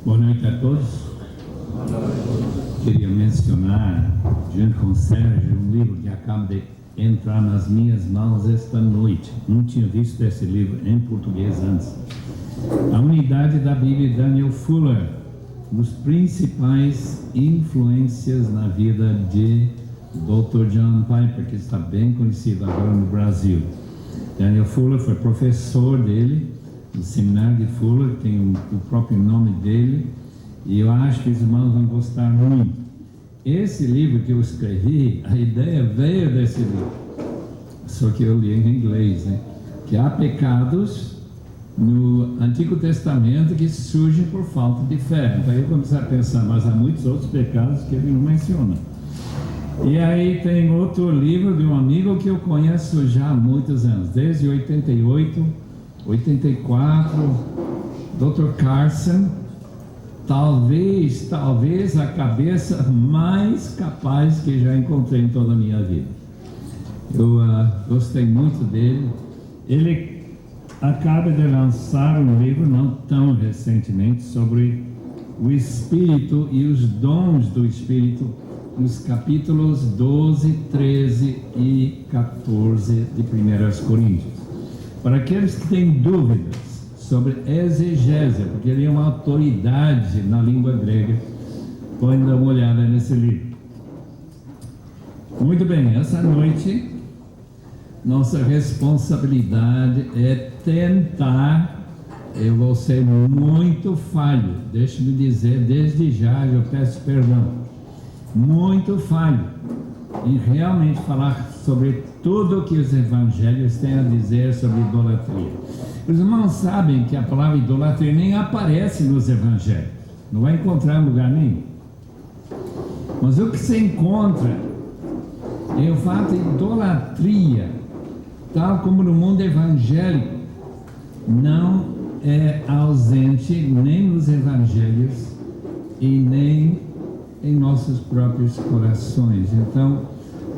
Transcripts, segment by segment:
Boa noite a todos. Queria mencionar, junto com o Sérgio, um livro que acaba de entrar nas minhas mãos esta noite. Não tinha visto esse livro em português antes. A Unidade da Bíblia de Daniel Fuller, dos principais influências na vida de Dr. John Piper, que está bem conhecido agora no Brasil. Daniel Fuller foi professor dele, no seminário de Fuller, tem o próprio nome dele, e eu acho que os irmãos vão gostar muito. Esse livro que eu escrevi, a ideia veio desse livro, só que eu li em inglês, né? Que há pecados no Antigo Testamento que surgem por falta de fé. Então eu comecei a pensar, mas há muitos outros pecados que ele não menciona. E aí tem outro livro de um amigo que eu conheço já há muitos anos, desde 88, 84, Dr. Carson, talvez a cabeça mais capaz que já encontrei em toda a minha vida. Eu gostei muito dele. Ele acaba de lançar um livro, não tão recentemente, sobre o Espírito e os dons do Espírito, nos capítulos 12, 13 e 14 de 1 Coríntios. Para aqueles que têm dúvidas sobre exegese, porque ele é uma autoridade na língua grega, podem dar uma olhada nesse livro. Muito bem, essa noite nossa responsabilidade é tentar, eu vou ser muito falho, deixe-me dizer desde já, eu peço perdão, muito falho, e realmente falar sobre tudo o que os evangelhos têm a dizer sobre idolatria. Os irmãos sabem que a palavra idolatria nem aparece nos evangelhos, não vai encontrar em lugar nenhum. Mas o que se encontra é o fato de idolatria, tal como no mundo evangélico, não é ausente nem nos evangelhos e nem em nossos próprios corações. Então,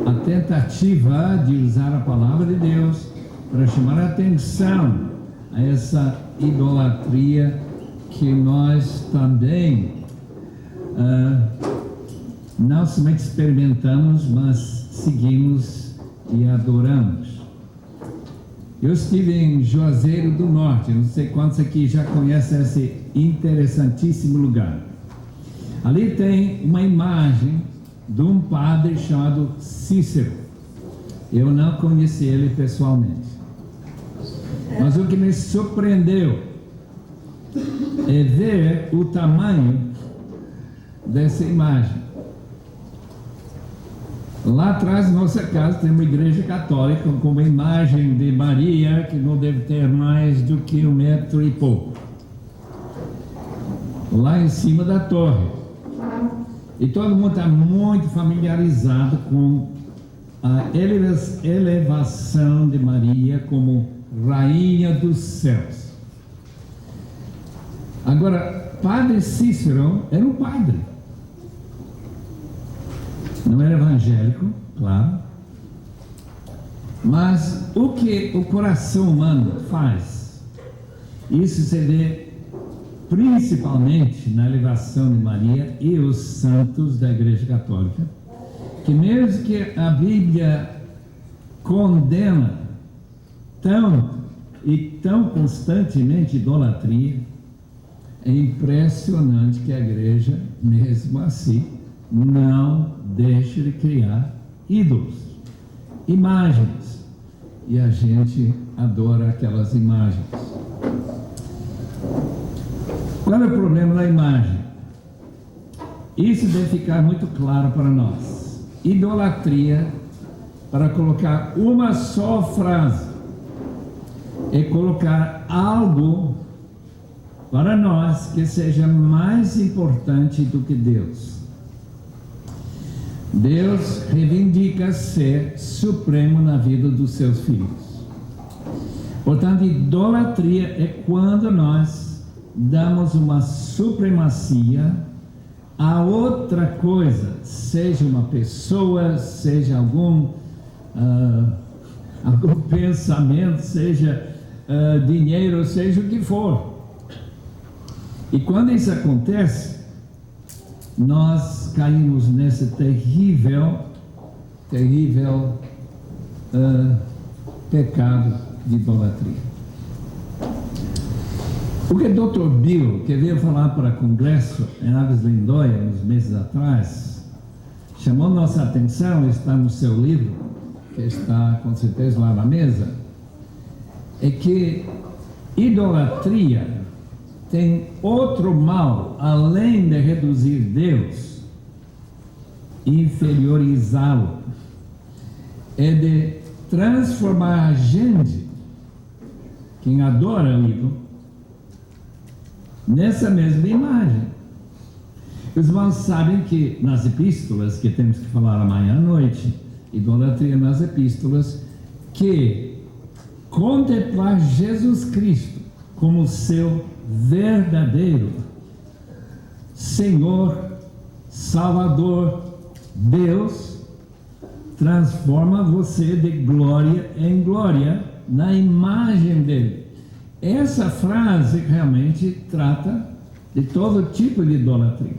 a tentativa de usar a palavra de Deus para chamar a atenção a essa idolatria que nós também não somente experimentamos, mas seguimos e adoramos. Eu estive em Juazeiro do Norte, não sei quantos aqui já conhecem esse interessantíssimo lugar. Ali tem uma imagem de um padre chamado Cícero. Eu não conheci ele pessoalmente, mas o que me surpreendeu é ver o tamanho dessa imagem. Lá atrás, na nossa casa, tem uma igreja católica com uma imagem de Maria que não deve ter mais do que 1 metro e pouco, lá em cima da torre. E todo mundo está muito familiarizado com a elevação de Maria como Rainha dos Céus. Agora, Padre Cícero era um padre. Não era evangélico, claro. Mas o que o coração humano faz, isso se vê principalmente na elevação de Maria e os santos da Igreja Católica, que mesmo que a Bíblia condena tão constantemente idolatria, é impressionante que a Igreja, mesmo assim, não deixa de criar ídolos, imagens, e a gente adora aquelas imagens. Qual é o problema da imagem? Isso deve ficar muito claro para nós. Idolatria, para colocar uma só frase, é colocar algo para nós que seja mais importante do que Deus. Deus reivindica ser supremo na vida dos seus filhos. Portanto, idolatria é quando nós damos uma supremacia a outra coisa, seja uma pessoa, seja algum pensamento, seja dinheiro, seja o que for. E quando isso acontece, nós caímos nesse terrível pecado de idolatria. O que o Dr. Bill, que veio falar para o Congresso em Águas Lindóia, uns meses atrás, chamou nossa atenção, está no seu livro, que está com certeza lá na mesa, é que idolatria tem outro mal, além de reduzir Deus, inferiorizá-lo, é de transformar a gente, quem adora o ídolo, nessa mesma imagem. Os irmãos sabem que nas epístolas, que temos que falar amanhã à noite, idolatria nas epístolas, que contemplar Jesus Cristo como seu verdadeiro Senhor, Salvador, Deus, transforma você de glória em glória na imagem dele. Essa frase realmente trata de todo tipo de idolatria,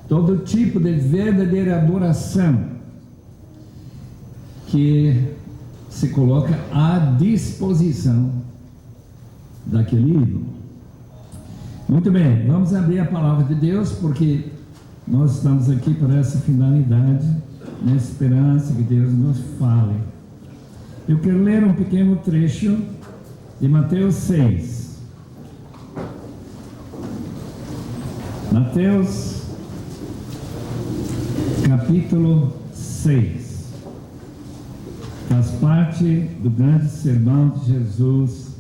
todo tipo de verdadeira adoração que se coloca à disposição daquele ídolo. Muito bem, vamos abrir a palavra de Deus, porque nós estamos aqui para essa finalidade, na esperança que Deus nos fale. Eu quero ler um pequeno trecho de Mateus 6. Mateus, capítulo 6. Faz parte do grande sermão de Jesus,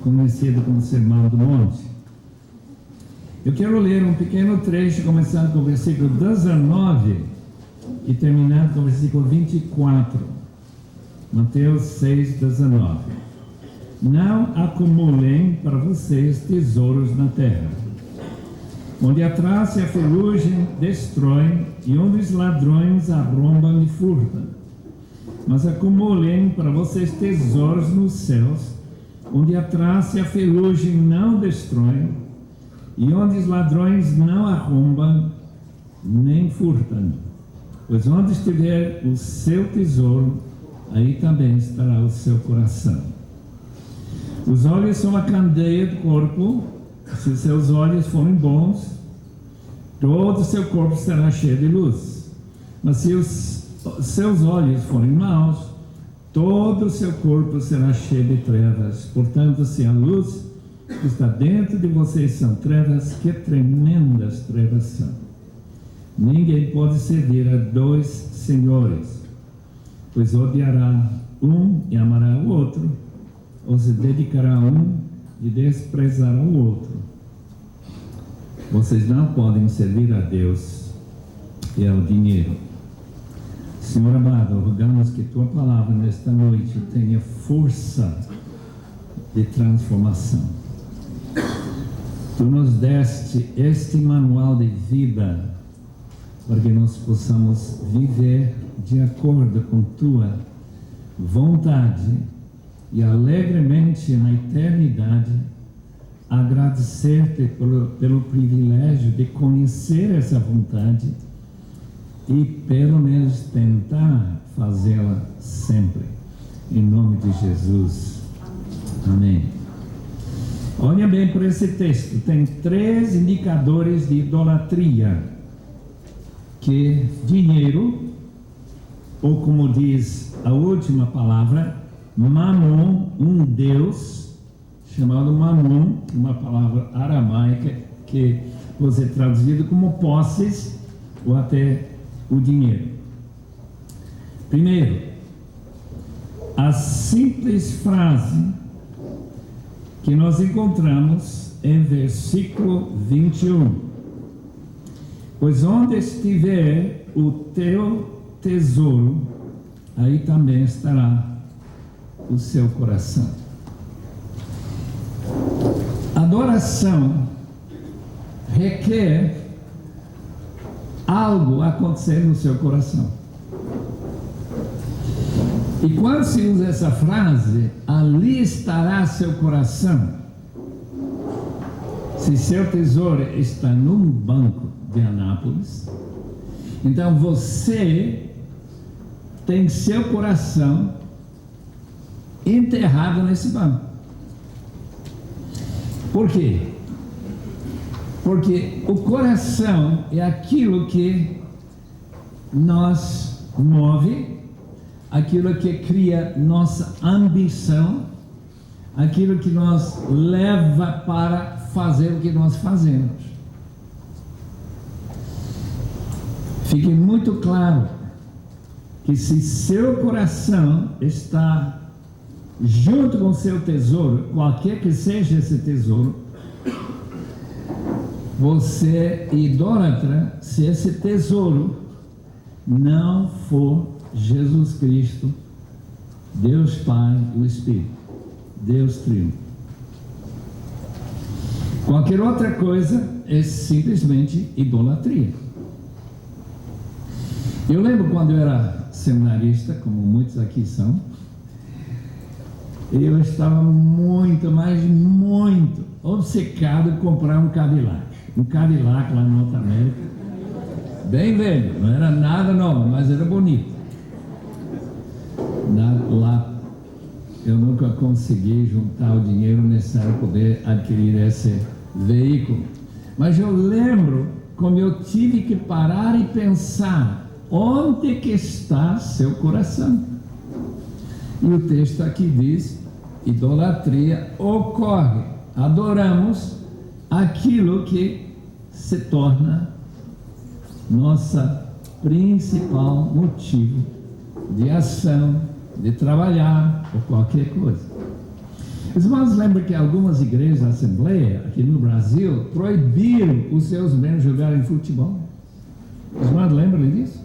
conhecido como Sermão do Monte. Eu quero ler um pequeno trecho, começando com o versículo 19 e terminando com o versículo 24. Mateus 6, 19. Não acumulem para vocês tesouros na terra, onde a traça e a ferrugem destroem e onde os ladrões arrombam e furtam. Mas acumulem para vocês tesouros nos céus, onde a traça e a ferrugem não destroem e onde os ladrões não arrombam nem furtam. Pois onde estiver o seu tesouro, aí também estará o seu coração. Os olhos são a candeia do corpo. Se os seus olhos forem bons, todo o seu corpo será cheio de luz. Mas se os seus olhos forem maus, todo o seu corpo será cheio de trevas. Portanto, se a luz que está dentro de vocês são trevas, que tremendas trevas são. Ninguém pode servir a dois senhores, pois odiará um e amará o outro, ou se dedicará a um e desprezará o outro. Vocês não podem servir a Deus e ao dinheiro. Senhor amado, rogamos que Tua palavra nesta noite tenha força de transformação. Tu nos deste este manual de vida para que nós possamos viver de acordo com Tua vontade e alegremente na eternidade agradecer-te pelo privilégio de conhecer essa vontade e pelo menos tentar fazê-la sempre. Em nome de Jesus. Amém. Olha bem para esse texto. Tem 3 indicadores de idolatria. Que dinheiro, ou como diz a última palavra, Mamon, um Deus chamado Mamon, uma palavra aramaica que pode ser traduzido como posses ou até o dinheiro. Primeiro, a simples frase que nós encontramos em versículo 21. Pois onde estiver o teu tesouro, aí também estará o seu coração. Adoração requer algo acontecer no seu coração. E quando se usa essa frase, ali estará seu coração, Se seu tesouro está num banco de Anápolis, então você tem seu coração enterrado nesse banco. Por quê? Porque o coração é aquilo que nos move, aquilo que cria nossa ambição, aquilo que nos leva para fazer o que nós fazemos. Fique muito claro que se seu coração está junto com seu tesouro, qualquer que seja esse tesouro, você é idólatra se esse tesouro não for Jesus Cristo, Deus Pai e o Espírito, Deus Trino. Qualquer outra coisa é simplesmente idolatria. Eu lembro quando eu era seminarista, como muitos aqui são, eu estava muito, mas muito obcecado em comprar um Cadillac lá na Norte América, bem velho, não era nada novo, mas era bonito. Lá eu nunca consegui juntar o dinheiro necessário para poder adquirir esse veículo, mas eu lembro como eu tive que parar e pensar: onde que está seu coração? E o texto aqui diz: idolatria ocorre, adoramos aquilo que se torna nossa principal motivo de ação, de trabalhar ou qualquer coisa. Os irmãos lembram que algumas igrejas da Assembleia aqui no Brasil proibiram os seus membros jogarem futebol? Os irmãos lembram disso?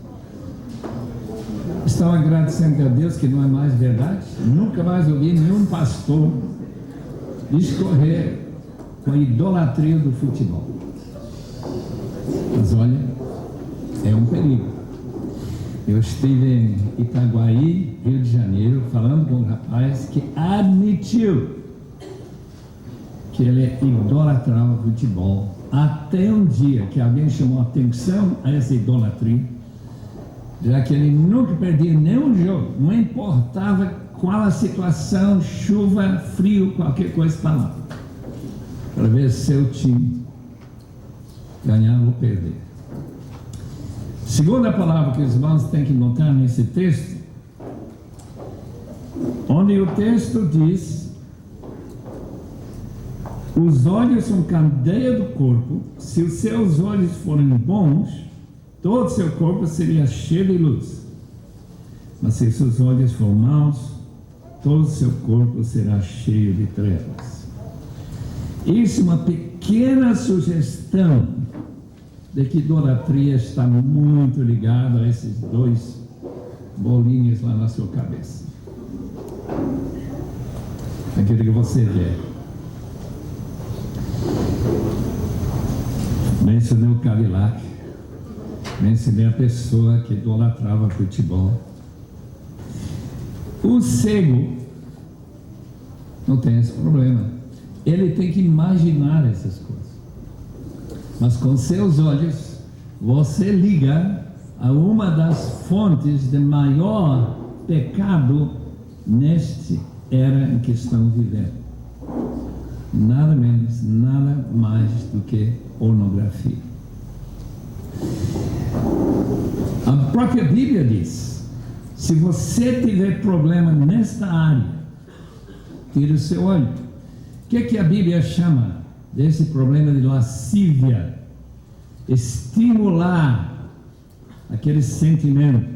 Estão agradecendo a Deus que não é mais verdade. Nunca mais ouvi nenhum pastor discorrer com a idolatria do futebol. Mas olha, é um perigo. Eu estive em Itaguaí, Rio de Janeiro, falando com um rapaz que admitiu que ele idolatrava o futebol, até um dia que alguém chamou atenção a essa idolatria, já que ele nunca perdia nenhum jogo, não importava qual a situação, chuva, frio, qualquer coisa para lá, para ver se seu time ganhar ou perder. Segunda palavra que os irmãos têm que notar nesse texto, onde o texto diz: os olhos são candeia do corpo, se os seus olhos forem bons, todo o seu corpo seria cheio de luz. Mas se seus olhos forem maus, todo o seu corpo será cheio de trevas. Isso é uma pequena sugestão de que idolatria está muito ligada a esses dois bolinhos lá na sua cabeça. Aquilo que você vê. Mencionei o Cadillac, mencionei a pessoa que idolatrava futebol. O cego não tem esse problema. Ele tem que imaginar essas coisas. Mas com seus olhos, você liga a uma das fontes de maior pecado neste era em que estão vivendo. Nada menos, nada mais do que pornografia. A própria Bíblia diz: se você tiver problema nesta área, tire o seu olho. O que a Bíblia chama desse problema de lascívia? Estimular aquele sentimento.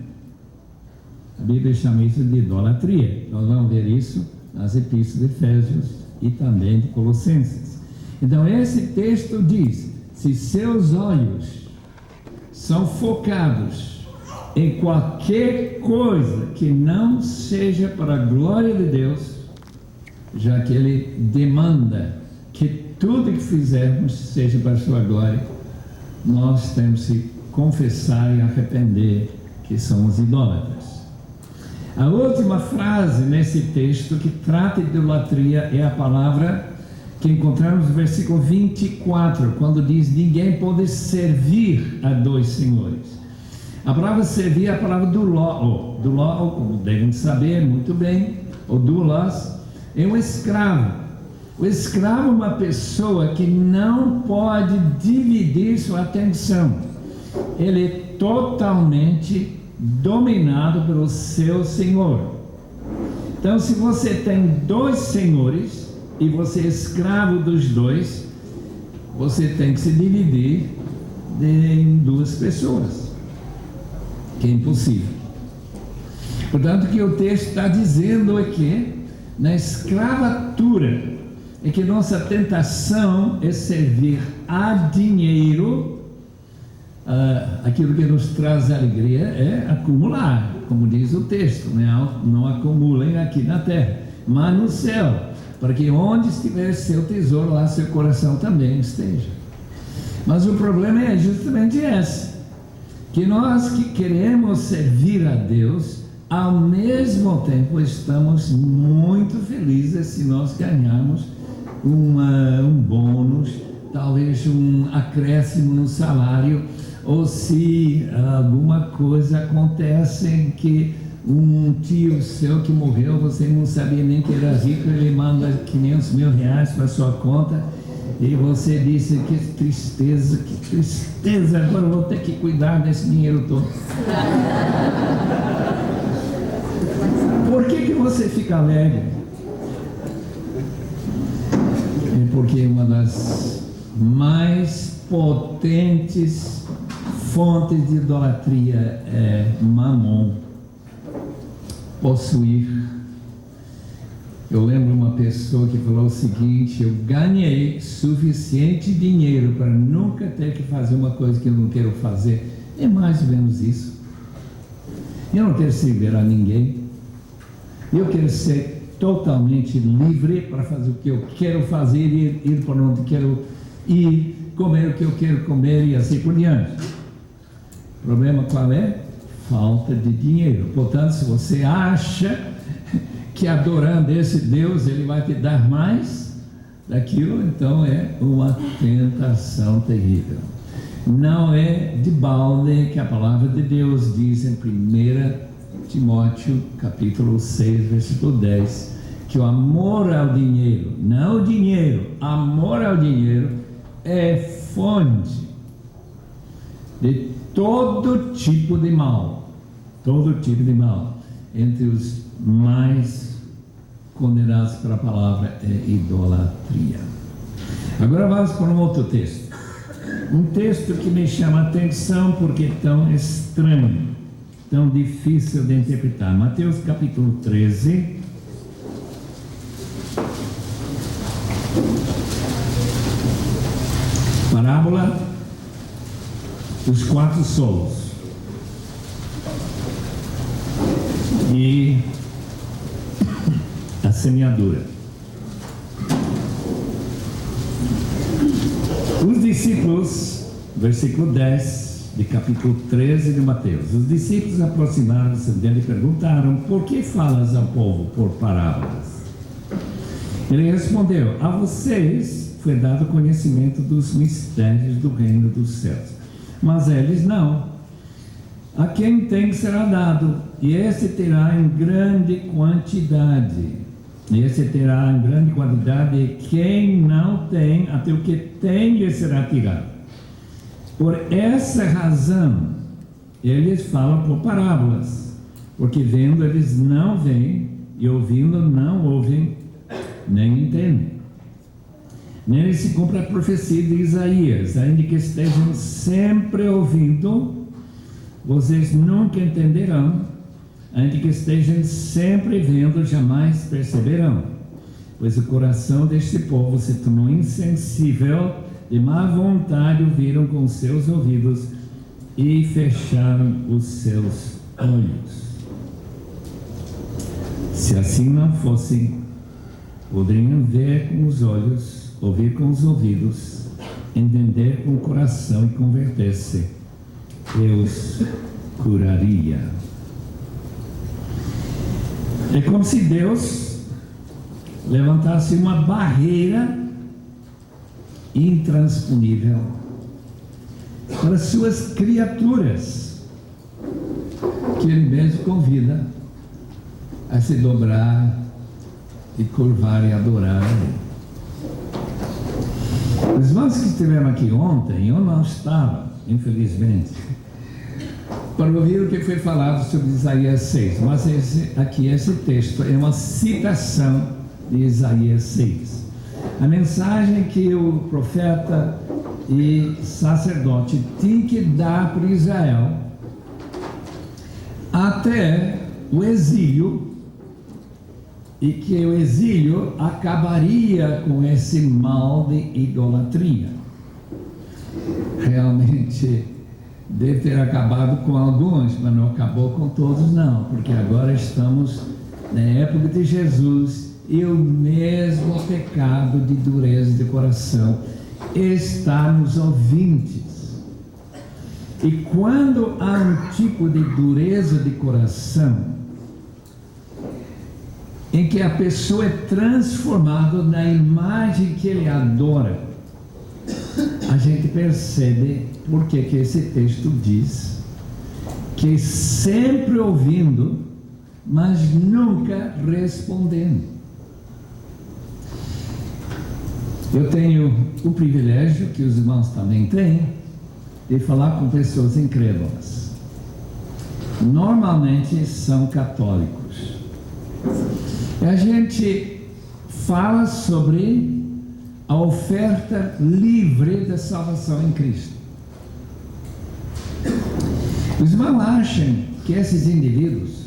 A Bíblia chama isso de idolatria. Nós vamos ver isso nas epístolas de Efésios e também de Colossenses. Então esse texto diz: se seus olhos são focados em qualquer coisa que não seja para a glória de Deus, já que Ele demanda que tudo que fizermos seja para a sua glória, nós temos que confessar e arrepender que somos idólatras. A última frase nesse texto que trata de idolatria é a palavra que encontramos no versículo 24, quando diz: ninguém pode servir a dois senhores. A palavra servir é a palavra doulo. Doulo, como devem saber muito bem, ou doulos, é um escravo. O escravo é uma pessoa que não pode dividir sua atenção. Ele é totalmente dominado pelo seu senhor. Então, se você tem dois senhores e você é escravo dos dois, você tem que se dividir em duas pessoas, que é impossível. Portanto, o que o texto está dizendo aqui, na escravatura, é que nossa tentação é servir a dinheiro. Aquilo que nos traz alegria é acumular, como diz o texto, né? Não acumulem aqui na terra, mas no céu, para que onde estiver seu tesouro, lá seu coração também esteja. Mas o problema é justamente esse, que nós que queremos servir a Deus, ao mesmo tempo estamos muito felizes se nós ganharmos um bônus, talvez um acréscimo no salário, ou se alguma coisa acontece que um tio seu que morreu, você não sabia nem que era rico, ele manda 500 mil reais para sua conta, e você disse: que tristeza, agora eu vou ter que cuidar desse dinheiro todo. Por que você fica alegre? É porque uma das mais potentes fontes de idolatria é mamon, possuir. Eu lembro uma pessoa que falou o seguinte: eu ganhei suficiente dinheiro para nunca ter que fazer uma coisa que eu não quero fazer. É mais ou menos isso. Eu não quero servir a ninguém. Eu quero ser totalmente livre para fazer o que eu quero fazer, ir para onde quero ir, comer o que eu quero comer e assim por diante. O problema qual é? Falta de dinheiro. Portanto, se você acha que adorando esse Deus ele vai te dar mais daquilo, então é uma tentação terrível. Não é de balde que a palavra de Deus diz em 1 Timóteo capítulo 6, versículo 10, que o amor ao dinheiro, não o dinheiro, amor ao dinheiro é fonte de todo tipo de mal, entre os mais condenados pela palavra é idolatria. Agora vamos para um outro texto, um texto que me chama a atenção porque é tão estranho, tão difícil de interpretar. Mateus capítulo 13, parábola dos 4 solos e a semeadura. Os discípulos, versículo 10 de capítulo 13 de Mateus, os discípulos aproximaram-se dele e perguntaram: por que falas ao povo por parábolas? Ele respondeu: a vocês foi dado conhecimento dos mistérios do reino dos céus, mas eles não. A quem tem será dado, e esse terá em grande quantidade. E quem não tem, até o que tem lhe será tirado. Por essa razão, eles falam por parábolas, porque vendo eles não veem, e ouvindo não ouvem, nem entendem. Nele se cumpre a profecia de Isaías: ainda que estejam sempre ouvindo, vocês nunca entenderão, ainda que estejam sempre vendo, jamais perceberão, pois o coração deste povo se tornou insensível, de má vontade ouviram com seus ouvidos e fecharam os seus olhos. Se assim não fosse, poderiam ver com os olhos, ouvir com os ouvidos, entender com o coração e converter-se. Deus curaria. É como se Deus levantasse uma barreira intransponível para suas criaturas, que Ele mesmo convida a se dobrar e curvar e adorar. Os irmãos que estiveram aqui ontem, eu não estava, infelizmente, para ouvir o que foi falado sobre Isaías 6, mas esse texto é uma citação de Isaías 6. A mensagem que o profeta e sacerdote tinha que dar para Israel até o exílio, e que o exílio acabaria com esse mal de idolatria. Realmente deve ter acabado com alguns, mas não acabou com todos não, porque agora estamos na época de Jesus e o mesmo pecado de dureza de coração está nos ouvintes. E quando há um tipo de dureza de coração em que a pessoa é transformada na imagem que ele adora, a gente percebe porque que esse texto diz que sempre ouvindo, mas nunca respondendo. Eu tenho o privilégio, que os irmãos também têm, de falar com pessoas incrédulas. Normalmente são católicos. E a gente fala sobre a oferta livre da salvação em Cristo. Os irmãos acham que esses indivíduos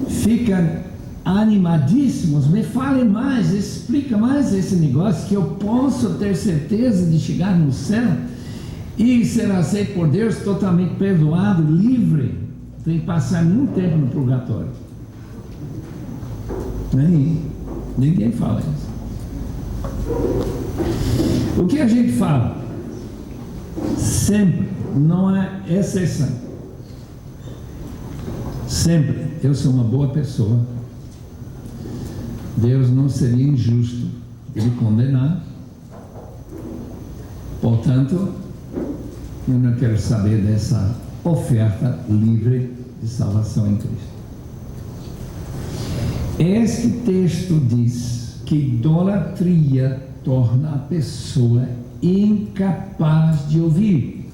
ficam animadíssimos, me fale mais, explica mais esse negócio, que eu posso ter certeza de chegar no céu e ser aceito por Deus, totalmente perdoado, livre, sem passar muito tempo no purgatório. Ninguém fala isso. O que a gente fala sempre, não é exceção, sempre, eu sou uma boa pessoa, Deus não seria injusto de me condenar, portanto eu não quero saber dessa oferta livre de salvação em Cristo. Este texto diz que idolatria torna a pessoa incapaz de ouvir.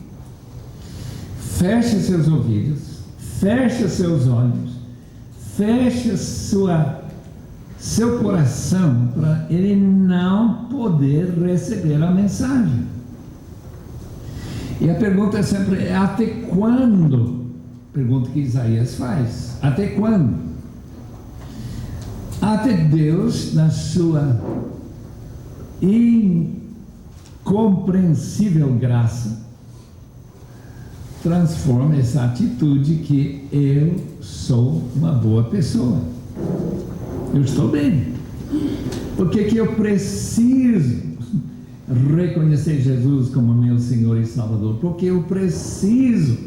Feche seus ouvidos, feche seus olhos, feche seu coração para ele não poder receber a mensagem. E a pergunta é sempre: até quando? Pergunta que Isaías faz: até quando? Até Deus, na sua incompreensível graça, transforma essa atitude que eu sou uma boa pessoa, eu estou bem. Por que eu preciso reconhecer Jesus como meu Senhor e Salvador? Porque eu preciso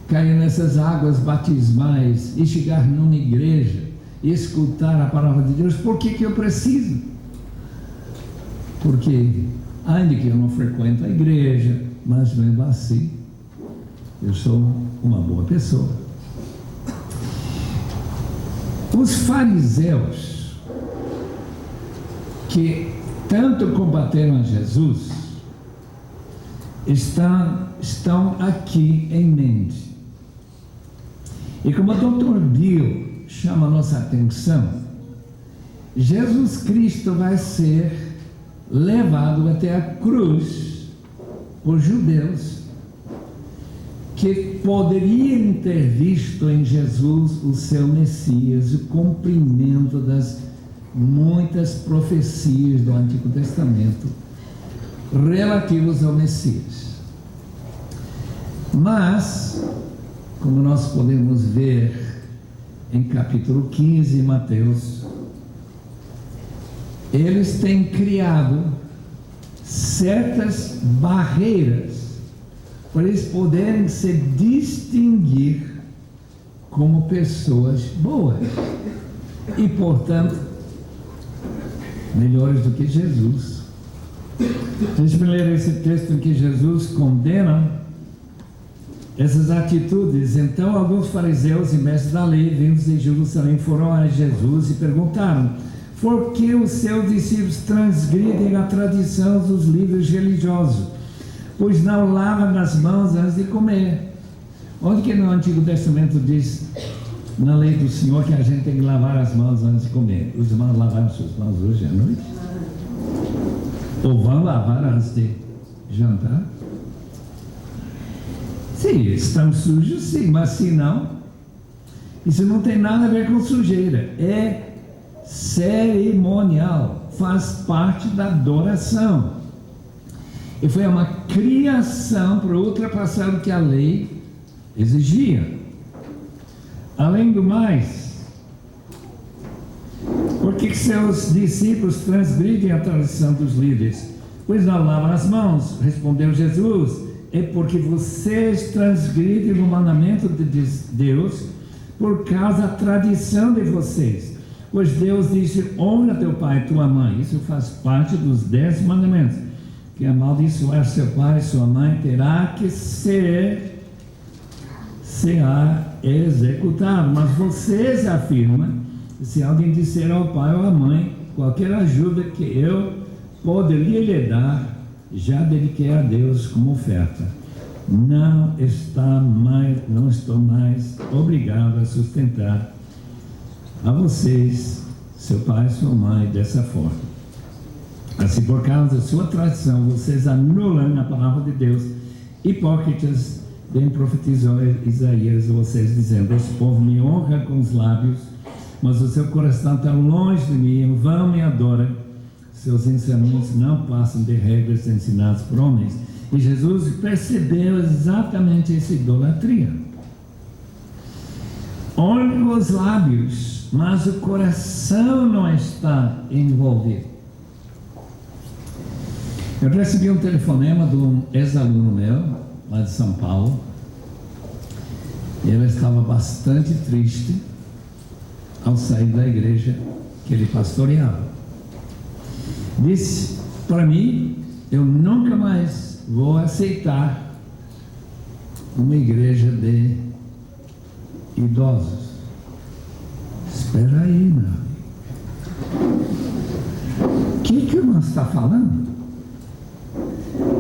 cair nessas águas batismais e chegar numa igreja e escutar a palavra de Deus. Por que eu preciso? Porque ainda que eu não frequento a igreja, mas mesmo assim eu sou uma boa pessoa. Os fariseus que tanto combateram a Jesus estão aqui em mente. E como o Dr. Bill chama a nossa atenção, Jesus Cristo vai ser levado até a cruz por judeus que poderiam ter visto em Jesus o seu Messias, o cumprimento das muitas profecias do Antigo Testamento relativos ao Messias. Mas, como nós podemos ver em capítulo 15 de Mateus, eles têm criado certas barreiras para eles poderem se distinguir como pessoas boas e, portanto, melhores do que Jesus. Deixa-me ler esse texto em que Jesus condena essas atitudes. Então, alguns fariseus e mestres da lei, vindos de Jerusalém, foram a Jesus e perguntaram: por que os seus discípulos transgridem a tradição dos líderes religiosos, pois não lavam as mãos antes de comer? Onde que no Antigo Testamento diz, na lei do Senhor, que a gente tem que lavar as mãos antes de comer? Os irmãos lavaram suas mãos hoje à noite? Ou vão lavar antes de jantar? Sim, estão sujos, sim, mas se não, isso não tem nada a ver com sujeira, é cerimonial, faz parte da adoração. E foi uma criação para ultrapassar o que a lei exigia. Além do mais, por que seus discípulos transgridem a tradição dos líderes? Pois não lavam as mãos, respondeu Jesus. É porque vocês transgridem o mandamento de Deus por causa da tradição de vocês. Pois Deus disse: honra teu pai e tua mãe. Isso faz parte dos 10 mandamentos. Que amaldiçoar seu pai e sua mãe terá que ser executado. Mas vocês afirmam que se alguém disser ao pai ou à mãe: qualquer ajuda que eu poderia lhe dar, já dediquei a Deus como oferta. Não estou mais obrigado a sustentar a vocês, seu pai e sua mãe, dessa forma. Assim, por causa da sua tradição, vocês anulam a palavra de Deus. Hipócritas, bem profetizou Isaías, vocês dizendo: esse povo me honra com os lábios, mas o seu coração está longe de mim, em vão me adora. Seus ensinamentos não passam de regras ensinadas por homens. E Jesus percebeu exatamente essa idolatria. Honra os lábios, mas o coração não está envolvido. Eu recebi um telefonema de um ex-aluno meu, lá de São Paulo. Ele estava bastante triste ao sair da igreja que ele pastoreava. Disse para mim: eu nunca mais vou aceitar uma igreja de idosos. Espera aí, meu amigo. O que o irmão está falando?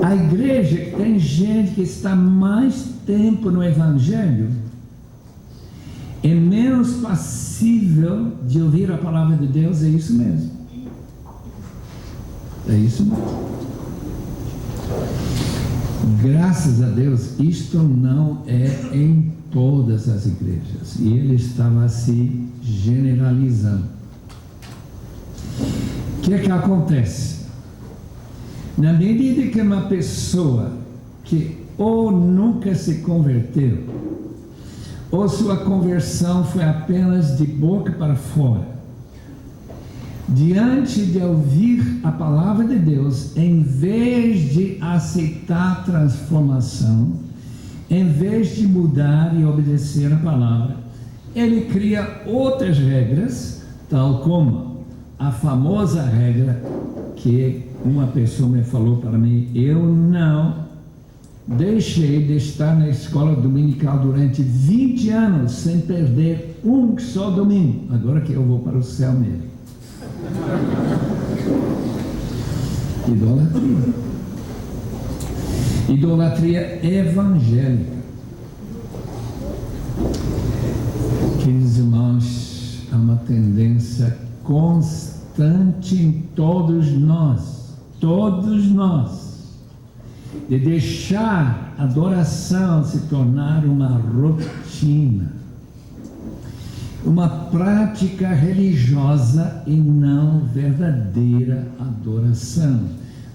A igreja que tem gente que está mais tempo no Evangelho é menos passível de ouvir a palavra de Deus, é isso mesmo. É isso mesmo. Graças a Deus, isto não é em todas as igrejas. E ele estava se generalizando. O que é que acontece? Na medida que uma pessoa que ou nunca se converteu, ou sua conversão foi apenas de boca para fora, diante de ouvir a palavra de Deus, em vez de aceitar a transformação, em vez de mudar e obedecer a palavra, ele cria outras regras, tal como a famosa regra que uma pessoa me falou para mim: eu não deixei de estar na escola dominical durante 20 anos sem perder um só domingo, agora que eu vou para o céu mesmo. Idolatria. Idolatria evangélica. Queridos irmãos, há uma tendência constante em todos nós, de deixar a adoração se tornar uma rotina, uma prática religiosa e não verdadeira adoração.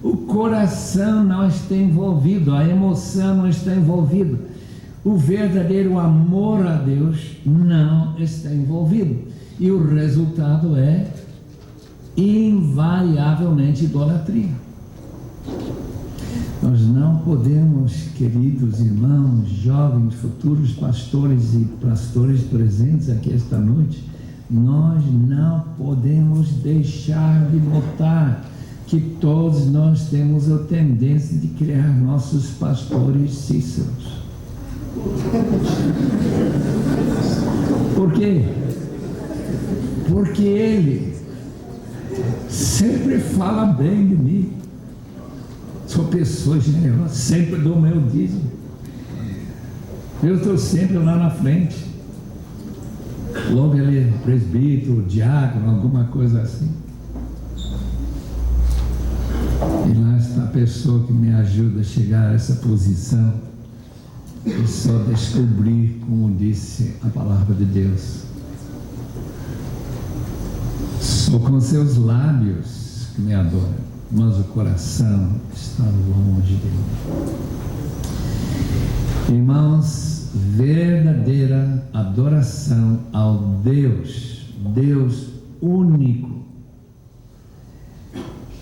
O coração não está envolvido, a emoção não está envolvida, o verdadeiro amor a Deus não está envolvido, e o resultado é invariavelmente idolatria. Nós não podemos, queridos irmãos, jovens, futuros pastores e pastores presentes aqui esta noite, nós não podemos deixar de notar que todos nós temos a tendência de criar nossos pastores Cíceros. Por quê? Porque ele sempre fala bem de mim. Sou pessoa generosa, sempre dou meu dízimo. Eu estou sempre lá na frente. Logo ele é presbítero, diácono, alguma coisa assim. E lá está a pessoa que me ajuda a chegar a essa posição. E só descobrir, como disse a palavra de Deus. Só com seus lábios que me adoram, mas o coração está longe de mim. Irmãos, verdadeira adoração ao Deus único,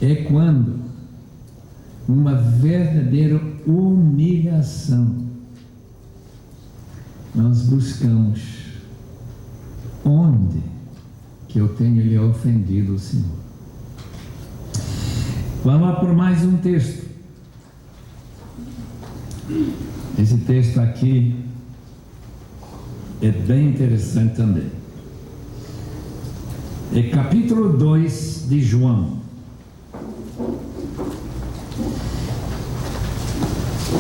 é quando uma verdadeira humilhação nós buscamos onde que eu tenho lhe ofendido o Senhor. Vamos lá por mais um texto. Esse texto aqui é bem interessante também. É capítulo 2 de João.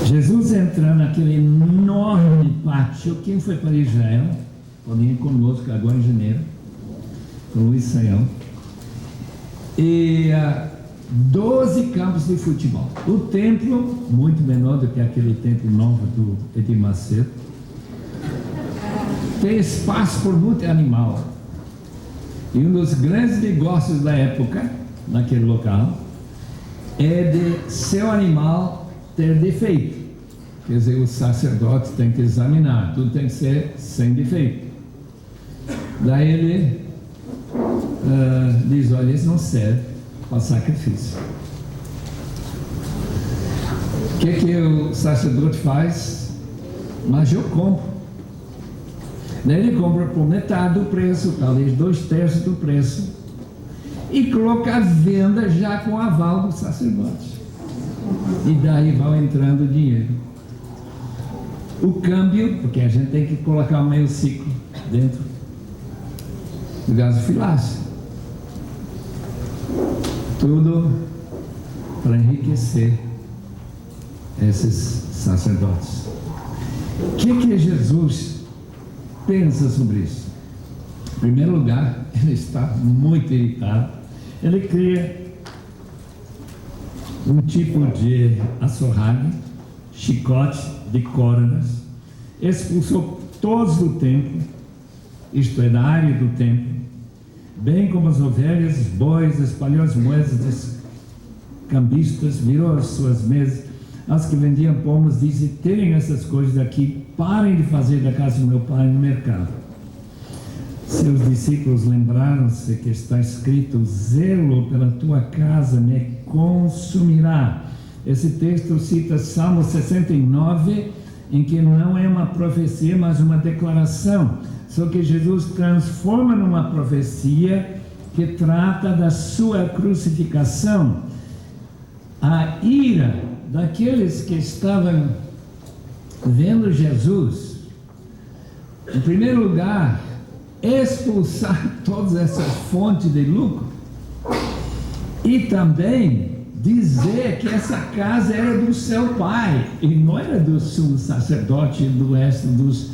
Jesus entra naquele enorme pátio. Quem foi para Israel? Podem ir conosco agora em janeiro, com Luiz Saião. E 12 campos de futebol. O templo, muito menor do que aquele templo novo do Edir Macedo. Tem espaço por muito animal. E um dos grandes negócios da época, naquele local, é de seu animal ter defeito. Quer dizer, o sacerdote tem que examinar, tudo tem que ser sem defeito. Daí ele diz, olha, isso não serve para sacrifício. O que o sacerdote faz? Mas eu compro. Daí ele compra por metade do preço, talvez 2/3 do preço, e coloca a venda já com o aval do sacerdote. E daí vai entrando o dinheiro. O câmbio, porque a gente tem que colocar o meio ciclo dentro do gasofilácio. Tudo para enriquecer esses sacerdotes. O que Jesus pensa sobre isso? Em primeiro lugar, ele está muito irritado. Ele cria um tipo de açorrague, chicote de cordas, expulsou todos do templo, isto é, da área do templo, bem como as ovelhas, os bois, espalhou as moedas dos cambistas, virou as suas mesas, aos que vendiam pomos, disse, terem essas coisas aqui, parem de fazer da casa do meu pai no mercado. Seus discípulos lembraram-se que está escrito, o zelo pela tua casa me consumirá. Esse texto cita Salmo 69, em que não é uma profecia, mas uma declaração. Só que Jesus transforma numa profecia que trata da sua crucificação. A ira daqueles que estavam vendo Jesus, em primeiro lugar, expulsar todas essas fontes de lucro e também dizer que essa casa era do seu pai e não era do sumo sacerdote e do resto dos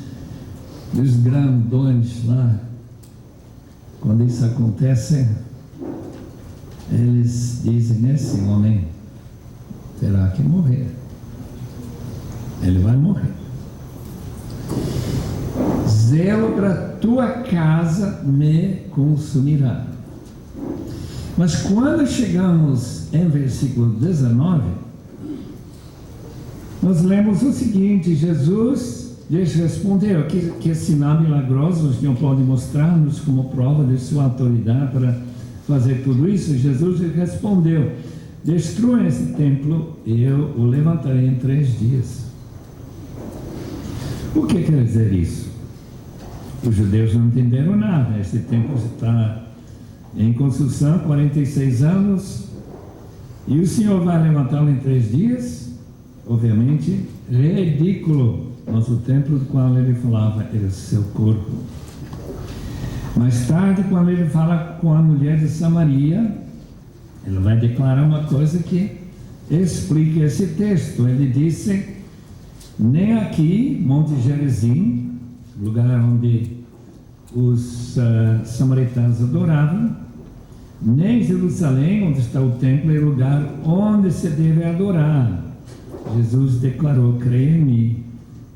grandões lá. Quando isso acontece, eles dizem, esse homem terá que morrer, ele vai morrer. Zelo para tua casa me consumirá. Mas quando chegamos em versículo 19, nós lemos o seguinte, Jesus lhes respondeu, que sinal milagroso o Senhor pode mostrar-nos como prova de sua autoridade para fazer tudo isso? Jesus lhe respondeu, destrua esse templo e eu o levantarei em 3 dias. O que quer dizer isso? Os judeus não entenderam nada. Esse templo está em construção, 46 anos, E o Senhor vai levantá-lo em 3 dias? Obviamente, ridículo. Mas o templo do qual ele falava era o seu corpo. Mais tarde, quando ele fala com a mulher de Samaria, ele vai declarar uma coisa que explica esse texto. Ele disse: nem aqui, Monte Gerizim, lugar onde os samaritanos adoravam, nem Jerusalém, onde está o templo, é o lugar onde se deve adorar. Jesus declarou: creia em mim,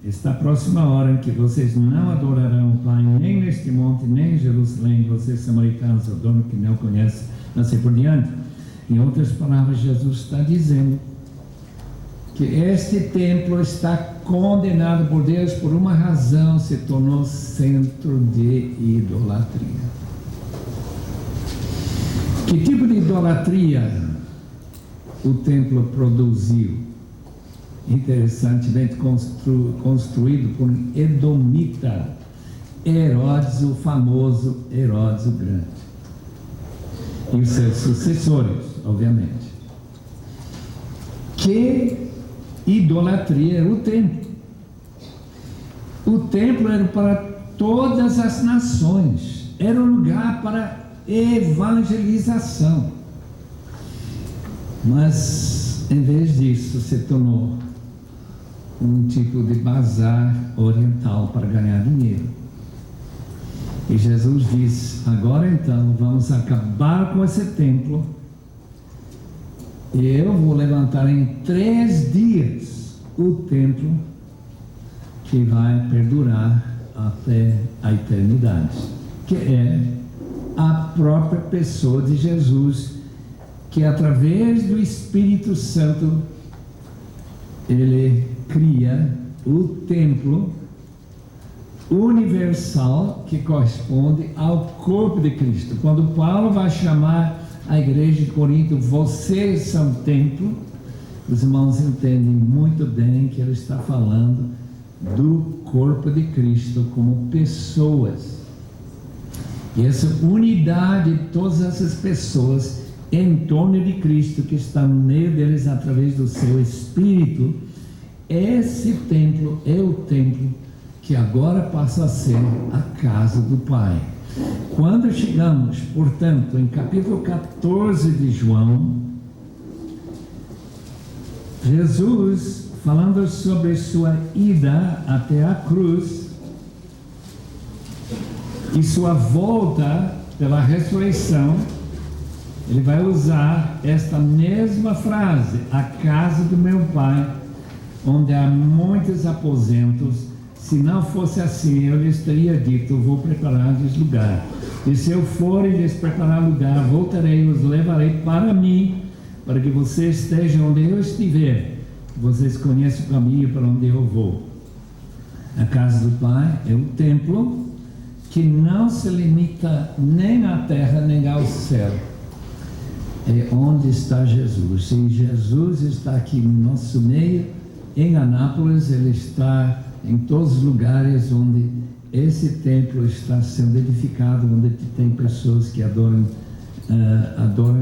está a próxima hora em que vocês não adorarão o Pai, nem neste monte, nem em Jerusalém, vocês samaritanos adoram que não conhecem, assim por diante. Em outras palavras, Jesus está dizendo que este templo está condenado por Deus por uma razão: se tornou centro de idolatria. Que tipo de idolatria o templo produziu? Interessantemente construído por um edomita, Herodes, o famoso Herodes o Grande, e os seus sucessores, obviamente. Que idolatria era o templo? O templo era para todas as nações, era um lugar para evangelização, mas em vez disso se tornou um tipo de bazar oriental para ganhar dinheiro. E Jesus diz: agora então vamos acabar com esse templo, e eu vou levantar em 3 dias o templo que vai perdurar até a eternidade, que é a própria pessoa de Jesus, que através do Espírito Santo ele cria o templo universal que corresponde ao corpo de Cristo. Quando Paulo vai chamar a igreja de Corinto, vocês são templo, os irmãos entendem muito bem que ele está falando do corpo de Cristo como pessoas. E essa unidade de todas essas pessoas em torno de Cristo, que está no meio deles através do seu Espírito, esse templo é o templo que agora passa a ser a casa do Pai. Quando chegamos, portanto, em capítulo 14 de João, Jesus, falando sobre sua ida até a cruz e sua volta pela ressurreição, ele vai usar esta mesma frase: a casa do meu Pai, onde há muitos aposentos. Se não fosse assim, eu lhes teria dito: vou preparar-lhes lugar. E se eu for e lhes preparar lugar, voltarei e os levarei para mim, para que vocês estejam onde eu estiver. Vocês conhecem o caminho para onde eu vou. A casa do Pai é o templo que não se limita nem à terra nem ao céu. É onde está Jesus. E Jesus está aqui no nosso meio, em Anápolis. Ele está em todos os lugares onde esse templo está sendo edificado, onde tem pessoas que adoram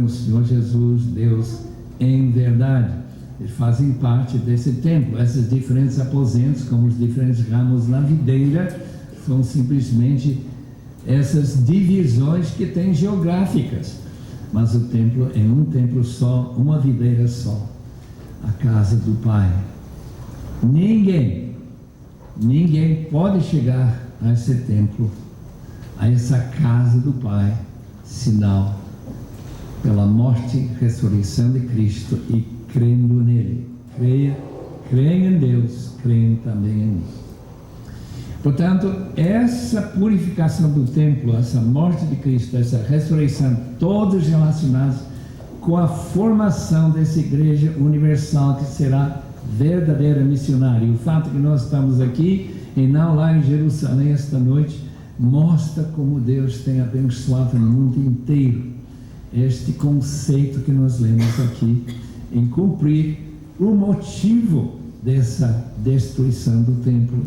o Senhor Jesus, Deus em verdade. Eles fazem parte desse templo. Esses diferentes aposentos, como os diferentes ramos na videira, são simplesmente essas divisões que tem geográficas. Mas o templo é um templo só, uma videira só, a casa do Pai. Ninguém pode chegar a esse templo, a essa casa do Pai, senão pela morte e ressurreição de Cristo e crendo nele. Creia em Deus, creia também em mim. Portanto, essa purificação do templo, essa morte de Cristo, essa ressurreição, todos relacionados com a formação dessa igreja universal que será verdadeira missionária. E o fato que nós estamos aqui e não lá em Jerusalém esta noite mostra como Deus tem abençoado no mundo inteiro este conceito que nós lemos aqui, em cumprir o motivo dessa destruição do templo,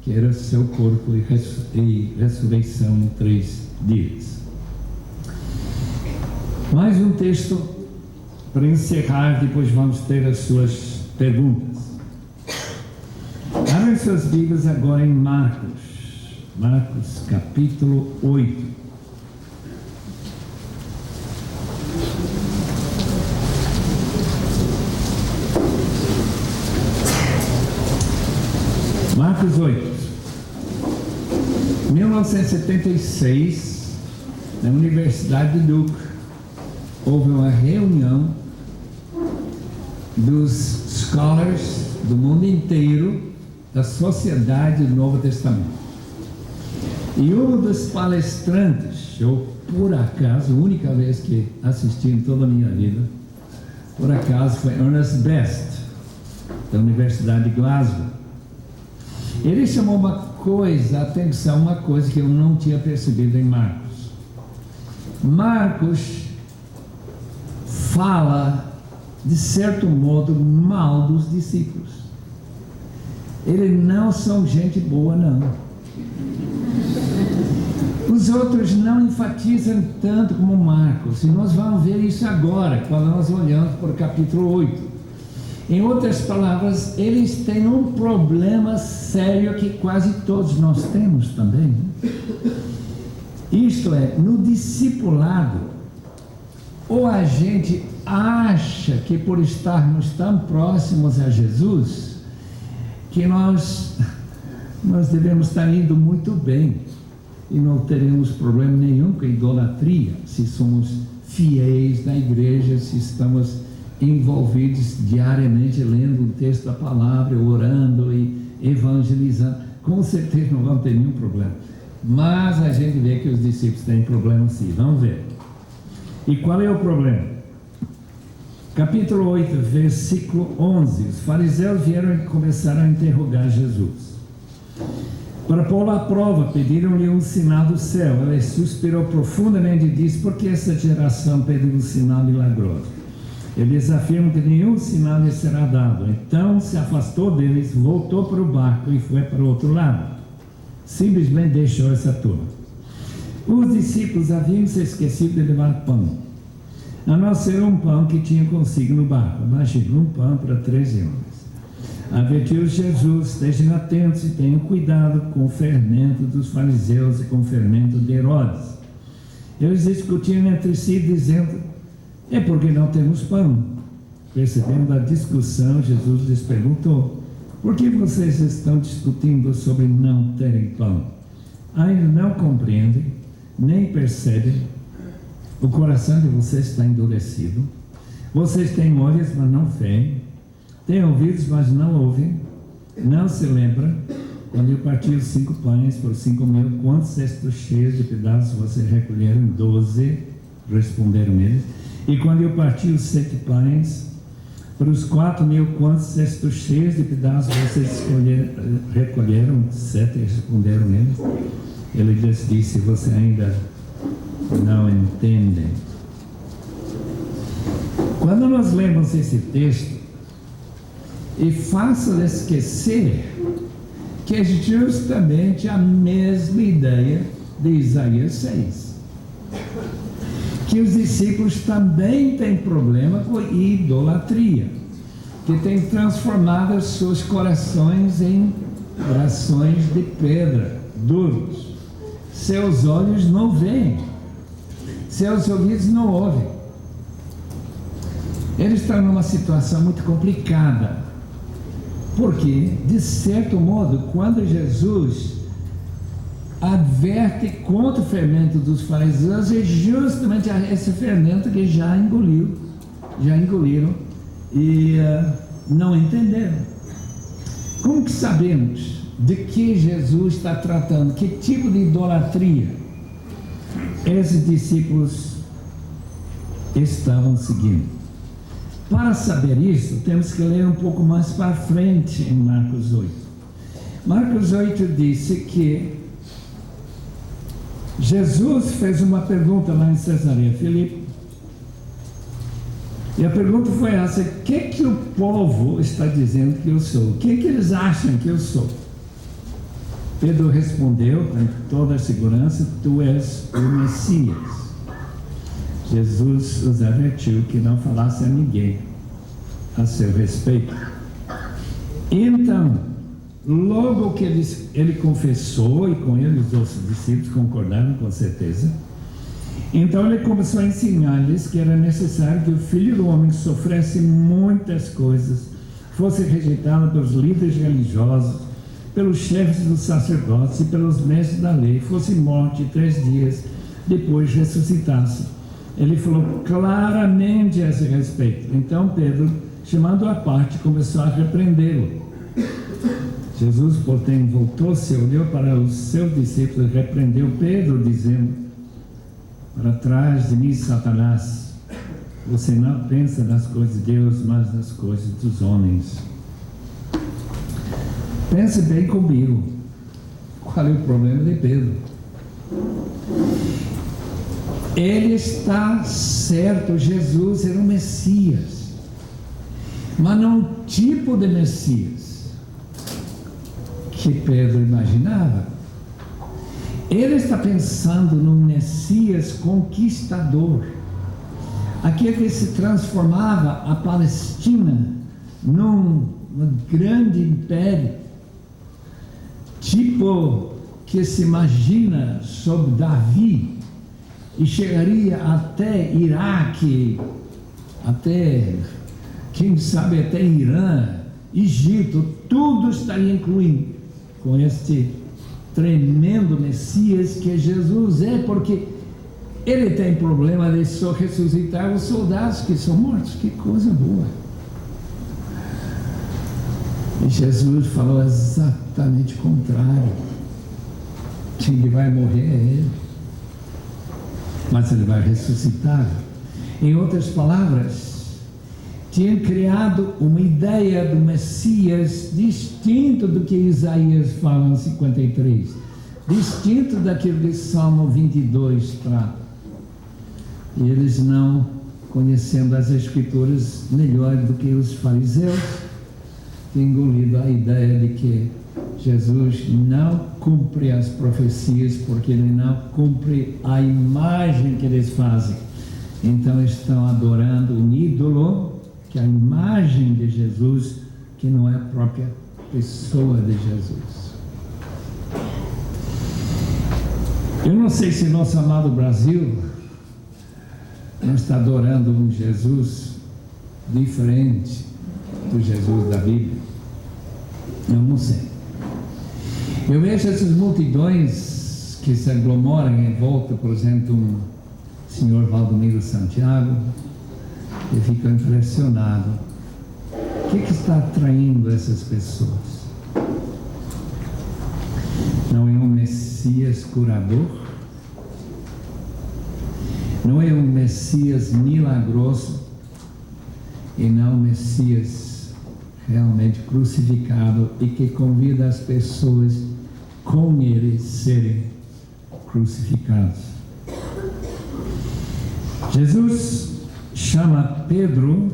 que era seu corpo e ressurreição em 3 dias. Mais um texto Para encerrar, depois vamos ter as suas perguntas. Abrem suas Bíblias agora em Marcos capítulo 8. Marcos 8. 1976, na Universidade de Duke, houve uma reunião dos scholars do mundo inteiro da Sociedade do Novo Testamento. E um dos palestrantes, eu por acaso, a única vez que assisti em toda a minha vida, por acaso foi Ernest Best, da Universidade de Glasgow. Ele chamou uma coisa que eu não tinha percebido em Marcos. Marcos fala, de certo modo, mal dos discípulos. Eles não são gente boa, não. Os outros não enfatizam tanto como Marcos, e nós vamos ver isso agora, quando nós olhamos para o capítulo 8. Em outras palavras, eles têm um problema sério que quase todos nós temos também. Isto é, no discipulado, ou a gente acha que por estarmos tão próximos a Jesus, que nós devemos estar indo muito bem e não teremos problema nenhum com a idolatria, se somos fiéis na igreja, se estamos envolvidos diariamente lendo o texto da palavra, orando e evangelizando, com certeza não vão ter nenhum problema. Mas a gente vê que os discípulos têm problema sim, vamos ver. E qual é o problema? Capítulo 8, versículo 11. Os fariseus vieram e começaram a interrogar Jesus. Para pô-lo à prova, pediram-lhe um sinal do céu. Ele suspirou profundamente e disse: por que essa geração pede um sinal milagroso? Eles afirmam que nenhum sinal lhe será dado. Então se afastou deles, voltou para o barco e foi para o outro lado. Simplesmente deixou essa turma. Os discípulos haviam se esquecido de levar pão, a não ser um pão que tinham consigo no barco. Imagina, um pão para 13 homens. Advertiu Jesus: estejam atentos e tenham cuidado com o fermento dos fariseus e com o fermento de Herodes. Eles discutiam entre si, dizendo: é porque não temos pão. Percebendo a discussão, Jesus lhes perguntou: por que vocês estão discutindo sobre não terem pão? Ainda não compreendem, nem percebem? O coração de vocês está endurecido. Vocês têm olhos, mas não veem. Têm ouvidos, mas não ouvem. Não se lembra quando eu parti os 5 pães por 5.000, quantos cestos cheios de pedaços vocês recolheram? 12, responderam eles. E quando eu parti os 7 pães para os 4.000, quantos cestos cheios de pedaços vocês recolheram? 7, responderam eles. Ele lhes disse: você ainda não entendem. Quando nós lemos esse texto, é fácil esquecer que é justamente a mesma ideia de Isaías 6. Que os discípulos também têm problema com idolatria, que tem transformado os seus corações em corações de pedra, duros. Seus olhos não veem, seus ouvidos não ouvem. Eles estão numa situação muito complicada, porque, de certo modo, quando Jesus adverte contra o fermento dos fariseus, é justamente esse fermento que já engoliram e não entenderam. Como que sabemos de que Jesus está tratando? Que tipo de idolatria esses discípulos estavam seguindo? Para saber isso, temos que ler um pouco mais para frente em Marcos 8. Marcos 8 disse que Jesus fez uma pergunta lá em Cesareia Filipe, e a pergunta foi essa: o que o povo está dizendo que eu sou? O que eles acham que eu sou? Pedro respondeu com toda a segurança: tu és o Messias. Jesus os advertiu que não falasse a ninguém a seu respeito. Então, logo que ele confessou, e com ele os outros discípulos concordaram com certeza, então ele começou a ensinar-lhes que era necessário que o Filho do Homem sofresse muitas coisas, fosse rejeitado pelos líderes religiosos, pelos chefes dos sacerdotes e pelos mestres da lei, fosse morto 3 dias, depois ressuscitasse. Ele falou claramente a esse respeito. Então Pedro, chamando-o à parte, começou a repreendê-lo. Jesus, porém, voltou-se, olhou para os seus discípulos e repreendeu Pedro, dizendo: para trás de mim, Satanás, você não pensa nas coisas de Deus, mas nas coisas dos homens. Pense bem comigo, qual é o problema de Pedro? Ele está certo, Jesus era o Messias, mas não um tipo de Messias que Pedro imaginava. Ele está pensando num Messias conquistador, aquele que se transformava a Palestina num grande império, tipo que se imagina sob Davi, e chegaria até Iraque, até, quem sabe, até Irã, Egito, tudo estaria incluído com este tremendo Messias que Jesus é, porque ele tem problema de só ressuscitar os soldados que são mortos. Que coisa boa! E Jesus falou exatamente o contrário. Quem vai morrer é ele, mas ele vai ressuscitar. Em outras palavras, tinha criado uma ideia do Messias distinto do que Isaías fala em 53, distinto daquilo que Salmo 22 trata. E eles, não conhecendo as Escrituras melhor do que os fariseus, tinham engolido a ideia de que Jesus não cumpre as profecias, porque ele não cumpre a imagem que eles fazem. Então estão adorando um ídolo, que é a imagem de Jesus, que não é a própria pessoa de Jesus. Eu não sei se nosso amado Brasil não está adorando um Jesus diferente do Jesus da Bíblia. Eu não sei. Eu vejo essas multidões que se aglomeram em volta, por exemplo, um senhor Valdomiro Santiago, e fico impressionado. O que está atraindo essas pessoas? Não é um Messias curador? Não é um Messias milagroso? E não um Messias realmente crucificado e que convida as pessoas com ele serem crucificados? Jesus chama Pedro,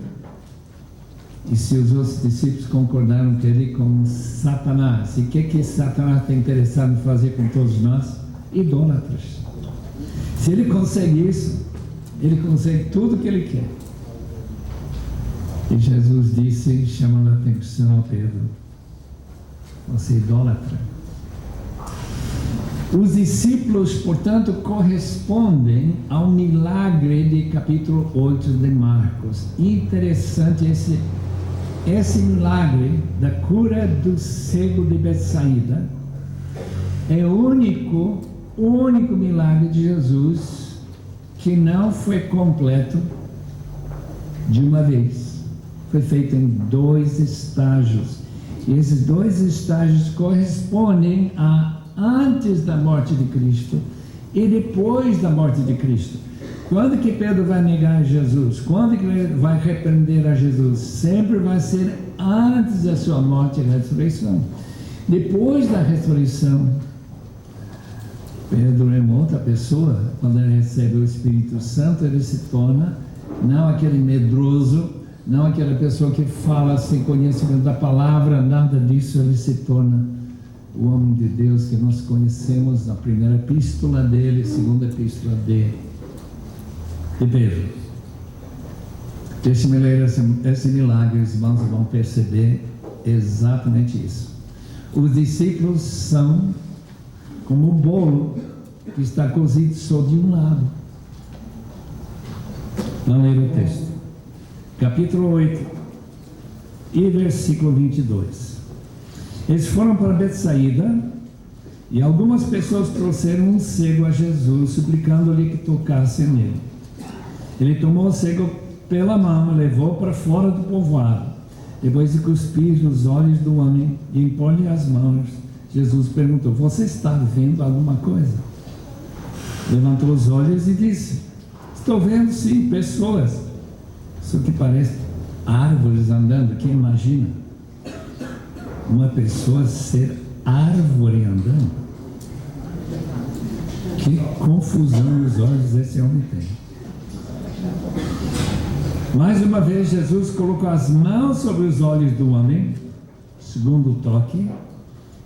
e seus outros discípulos concordaram com ele, como Satanás. E o que Satanás está interessado em fazer com todos nós? Idólatras. Se ele consegue isso, ele consegue tudo o que ele quer. E Jesus disse, chamando a atenção a Pedro: você é idólatra. Os discípulos, portanto, correspondem ao milagre de capítulo 8 de Marcos. Interessante esse milagre da cura do cego de Betsaída. É o único milagre de Jesus que não foi completo de uma vez. Foi feito em 2 estágios. E esses 2 estágios correspondem a antes da morte de Cristo e depois da morte de Cristo. Quando que Pedro vai negar Jesus? Quando que ele vai repreender a Jesus? Sempre vai ser antes da sua morte e ressurreição. Depois da ressurreição, Pedro é uma outra pessoa. Quando ele recebe o Espírito Santo, ele se torna não aquele medroso, não aquela pessoa que fala sem conhecimento da palavra, nada disso. Ele se torna o homem de Deus que nós conhecemos na primeira epístola dele, segunda epístola dele. de Pedro. Deixe-me ler esse milagre, os irmãos vão perceber exatamente isso. Os discípulos são como o bolo que está cozido só de um lado. Vamos ler o texto. Capítulo 8 e versículo 22. Eles foram para Betsaída e algumas pessoas trouxeram um cego a Jesus, suplicando-lhe que tocasse nele. Ele tomou o cego pela mão e levou para fora do povoado. Depois de cuspir nos olhos do homem e impor-lhe as mãos, Jesus perguntou: você está vendo alguma coisa? Levantou os olhos e disse: estou vendo sim, pessoas. Isso que parece árvores andando. Quem imagina uma pessoa ser árvore andando? Que confusão nos olhos esse homem tem. Mais uma vez Jesus colocou as mãos sobre os olhos do homem, segundo o toque.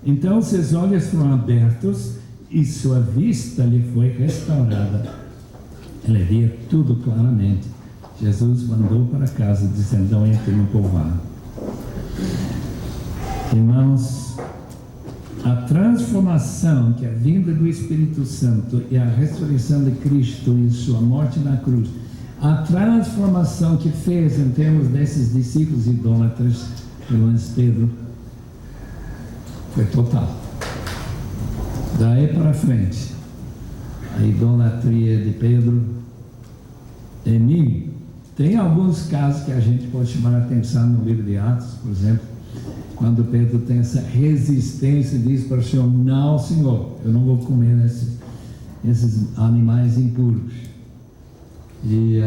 Então seus olhos foram abertos e sua vista lhe foi restaurada. Ele via tudo claramente. Jesus mandou para casa, dizendo: não entre no povoado. Irmãos, a transformação que a vinda do Espírito Santo e a ressurreição de Cristo e sua morte na cruz, a transformação que fez em termos desses discípulos idólatras, pelo menos Pedro, foi total. Daí para frente, a idolatria de Pedro em mim. Tem alguns casos que a gente pode chamar a atenção no livro de Atos, por exemplo, quando Pedro tem essa resistência e diz para o Senhor: não, Senhor, eu não vou comer esses animais impuros. E,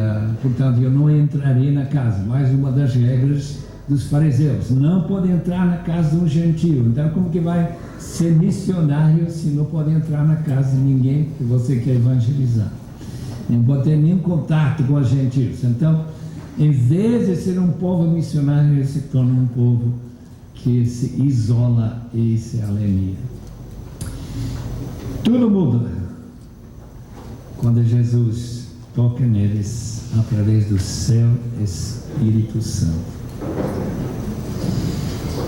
portanto, eu não entrarei na casa. Mais uma das regras dos fariseus: não pode entrar na casa de um gentio. Então, como que vai ser missionário se não pode entrar na casa de ninguém que você quer evangelizar? Não pode ter nenhum contato com os gentios. Então, em vez de ser um povo missionário, ele se torna um povo que se isola e se alieia. Tudo muda quando Jesus toca neles através do seu Espírito Santo.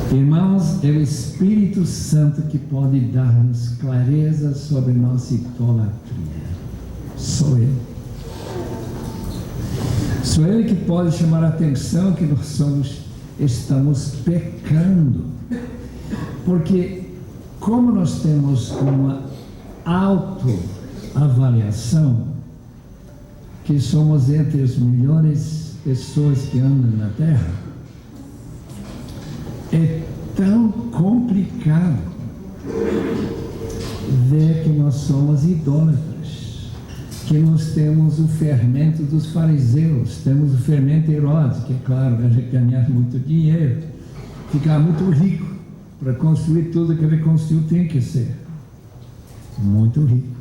Irmãos, é o Espírito Santo que pode dar-nos clareza sobre nossa idolatria. Só Ele. Só Ele que pode chamar a atenção que nós estamos pecando. Porque como nós temos uma autoavaliação, que somos entre as melhores pessoas que andam na Terra, é tão complicado ver que nós somos idólatras, que nós temos o fermento dos fariseus, temos o fermento de Herodes, que é claro, a gente ganhar muito dinheiro, ficar muito rico, para construir tudo que ele construiu tem que ser muito rico.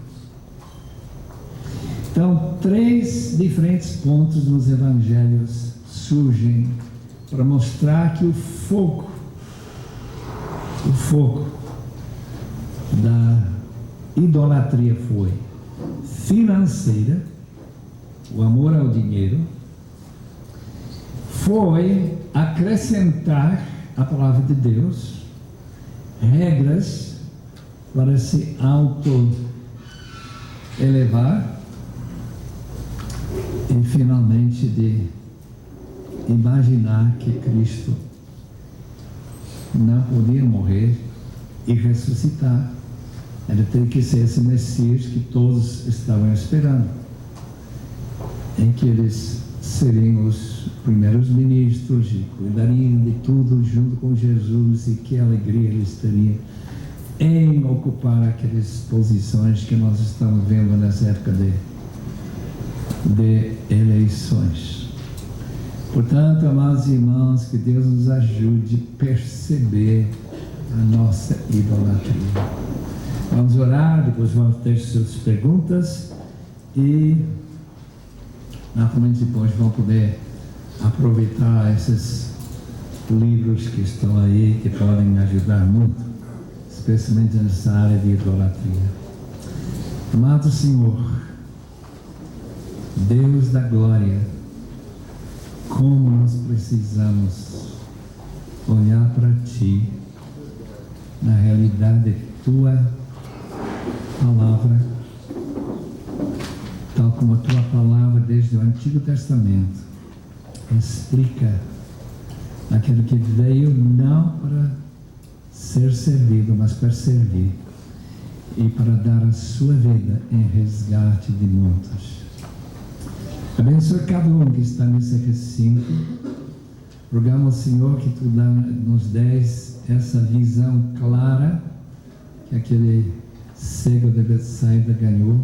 Então, 3 diferentes pontos nos evangelhos surgem para mostrar que o fogo da idolatria foi financeira, o amor ao dinheiro, foi acrescentar à palavra de Deus regras para se auto-elevar, e finalmente de imaginar que Cristo não podia morrer e ressuscitar. Ele tem que ser esse Messias que todos estavam esperando, em que eles seriam os primeiros ministros e cuidariam de tudo junto com Jesus, e que alegria eles teriam em ocupar aquelas posições que nós estamos vendo nessa época de eleições. Portanto, amados irmãos, que Deus nos ajude a perceber a nossa idolatria. Vamos orar, depois vamos ter suas perguntas e naturalmente depois vão poder aproveitar esses livros que estão aí, que podem ajudar muito, especialmente nessa área de idolatria. Amado Senhor, Deus da glória, como nós precisamos olhar para Ti, na realidade Tua palavra, tal como a Tua palavra desde o Antigo Testamento explica aquele que veio não para ser servido, mas para servir e para dar a sua vida em resgate de muitos. Abençoe cada um que está nesse recinto. Rogamos, Senhor, que Tu nos des essa visão clara que aquele cego de Betsaida ganhou,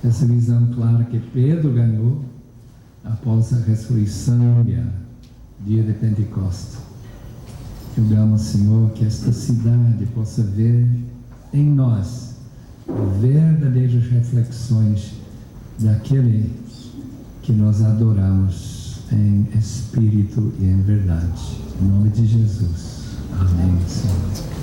essa visão clara que Pedro ganhou após a ressurreição e dia de Pentecostes. Rogamos, Senhor, que esta cidade possa ver em nós verdadeiras reflexões daquele que nós adoramos em espírito e em verdade. Em nome de Jesus. Amém, Senhor.